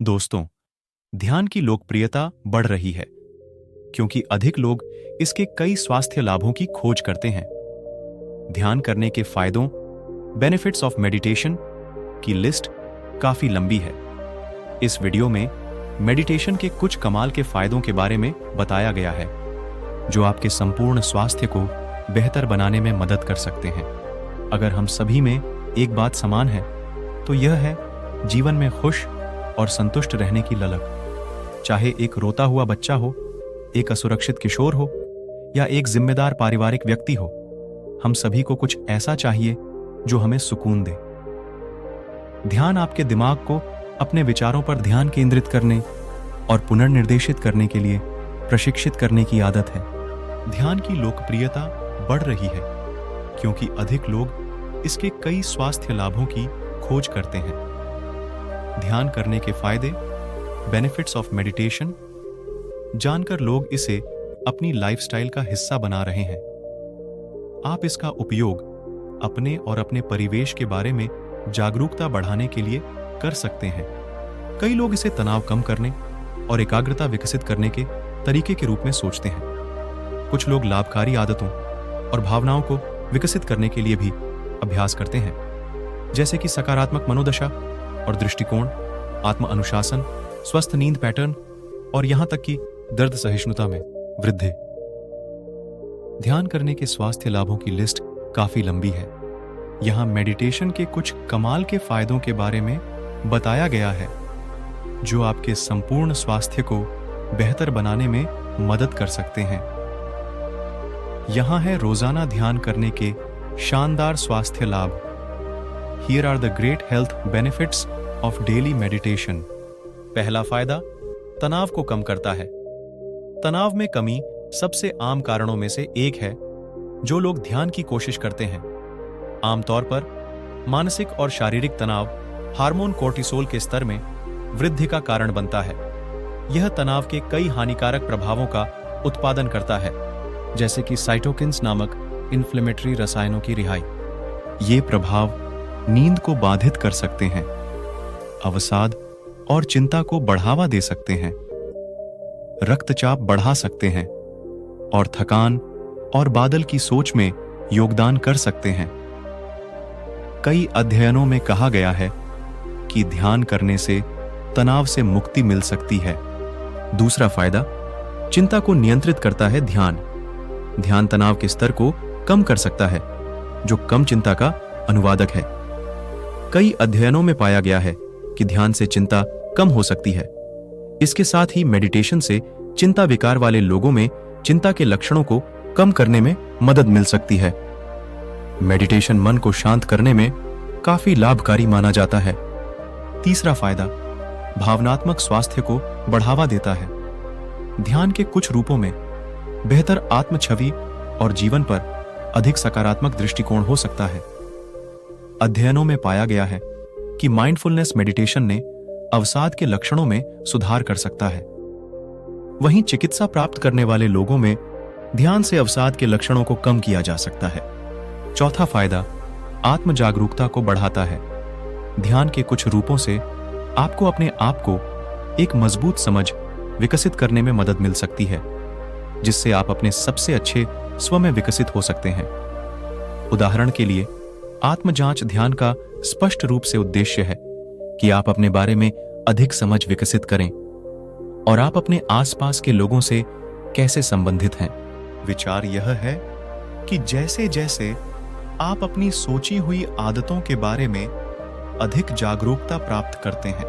दोस्तों, ध्यान की लोकप्रियता बढ़ रही है क्योंकि अधिक लोग इसके कई स्वास्थ्य लाभों की खोज करते हैं। ध्यान करने के फायदों, बेनिफिट्स ऑफ मेडिटेशन की लिस्ट काफी लंबी है। इस वीडियो में मेडिटेशन के कुछ कमाल के फायदों के बारे में बताया गया है, जो आपके संपूर्ण स्वास्थ्य को बेहतर बनाने में मदद कर सकते हैं। अगर हम सभी में एक बात समान है, तो यह है जीवन में खुश और संतुष्ट रहने की ललक। चाहे एक रोता हुआ बच्चा हो, एक असुरक्षित किशोर हो या एक जिम्मेदार पारिवारिक व्यक्ति हो, हम सभी को कुछ ऐसा चाहिए जो हमें सुकून दे। ध्यान आपके दिमाग को अपने विचारों पर ध्यान केंद्रित करने और पुनर्निर्देशित करने के लिए प्रशिक्षित करने की आदत है। ध्यान की लोकप्रियता बढ़ रही है क्योंकि अधिक लोग इसके कई स्वास्थ्य लाभों की खोज करते हैं। ध्यान करने के फायदे, बेनिफिट्स ऑफ मेडिटेशन, जानकर लोग इसे अपनी लाइफस्टाइल का हिस्सा बना रहे हैं। आप इसका उपयोग अपने और अपने परिवेश के बारे में जागरूकता बढ़ाने के लिए कर सकते हैं। कई लोग इसे तनाव कम करने और एकाग्रता विकसित करने के तरीके के रूप में सोचते हैं। कुछ लोग लाभकारी आदतों और भावनाओं को विकसित करने के लिए भी अभ्यास करते हैं, जैसे कि सकारात्मक मनोदशा और दृष्टिकोण, आत्म अनुशासन, स्वस्थ नींद पैटर्न और यहां तक कि दर्द सहिष्णुता में वृद्धि। ध्यान करने के स्वास्थ्य लाभों की लिस्ट काफी लंबी है। यहां मेडिटेशन के कुछ कमाल के फायदों के बारे में बताया गया है, जो आपके संपूर्ण स्वास्थ्य को बेहतर बनाने में मदद कर सकते हैं। यहां है रोजाना ध्यान करने के शानदार स्वास्थ्य लाभ। Here are the great health benefits of daily meditation. पहला फायदा, तनाव को कम करता है। तनाव में कमी सबसे आम कारणों में से एक है जो लोग ध्यान की कोशिश करते हैं। आमतौर पर मानसिक और शारीरिक तनाव हार्मोन कोर्टिसोल के स्तर में वृद्धि का कारण बनता है। यह तनाव के कई हानिकारक प्रभावों का उत्पादन करता है, जैसे कि साइटोकिन्स नामक इन्फ्लेमेटरी रसायनों की रिहाई। ये प्रभाव नींद को बाधित कर सकते हैं, अवसाद और चिंता को बढ़ावा दे सकते हैं, रक्तचाप बढ़ा सकते हैं और थकान और बादल की सोच में योगदान कर सकते हैं। कई अध्ययनों में कहा गया है कि ध्यान करने से तनाव से मुक्ति मिल सकती है। दूसरा फायदा, चिंता को नियंत्रित करता है। ध्यान तनाव के स्तर को कम कर सकता है, जो कम चिंता का अनुवादक है। कई अध्ययनों में पाया गया है कि ध्यान से चिंता कम हो सकती है। इसके साथ ही मेडिटेशन से चिंता विकार वाले लोगों में चिंता के लक्षणों को कम करने में मदद मिल सकती है। मेडिटेशन मन को शांत करने में काफी लाभकारी माना जाता है। तीसरा फायदा, भावनात्मक स्वास्थ्य को बढ़ावा देता है। ध्यान के कुछ रूपों में बेहतर आत्म छवि और जीवन पर अधिक सकारात्मक दृष्टिकोण हो सकता है। अध्ययनों में पाया गया है कि माइंडफुलनेस मेडिटेशन ने अवसाद के लक्षणों में सुधार कर सकता है। वहीं चिकित्सा प्राप्त करने वाले लोगों में ध्यान से अवसाद के लक्षणों को कम किया जा सकता है। चौथा फायदा, आत्म जागरूकता को बढ़ाता है। ध्यान के कुछ रूपों से आपको अपने आप को एक मजबूत समझ विकसित करने में मदद मिल सकती है, जिससे आप अपने सबसे अच्छे स्व में विकसित हो सकते हैं। उदाहरण के लिए, आत्मजांच ध्यान का स्पष्ट रूप से उद्देश्य है कि आप अपने बारे में अधिक समझ विकसित करें और आप अपने आसपास के लोगों से कैसे संबंधित हैं। विचार यह है कि जैसे जैसे आप अपनी सोची हुई आदतों के बारे में अधिक जागरूकता प्राप्त करते हैं,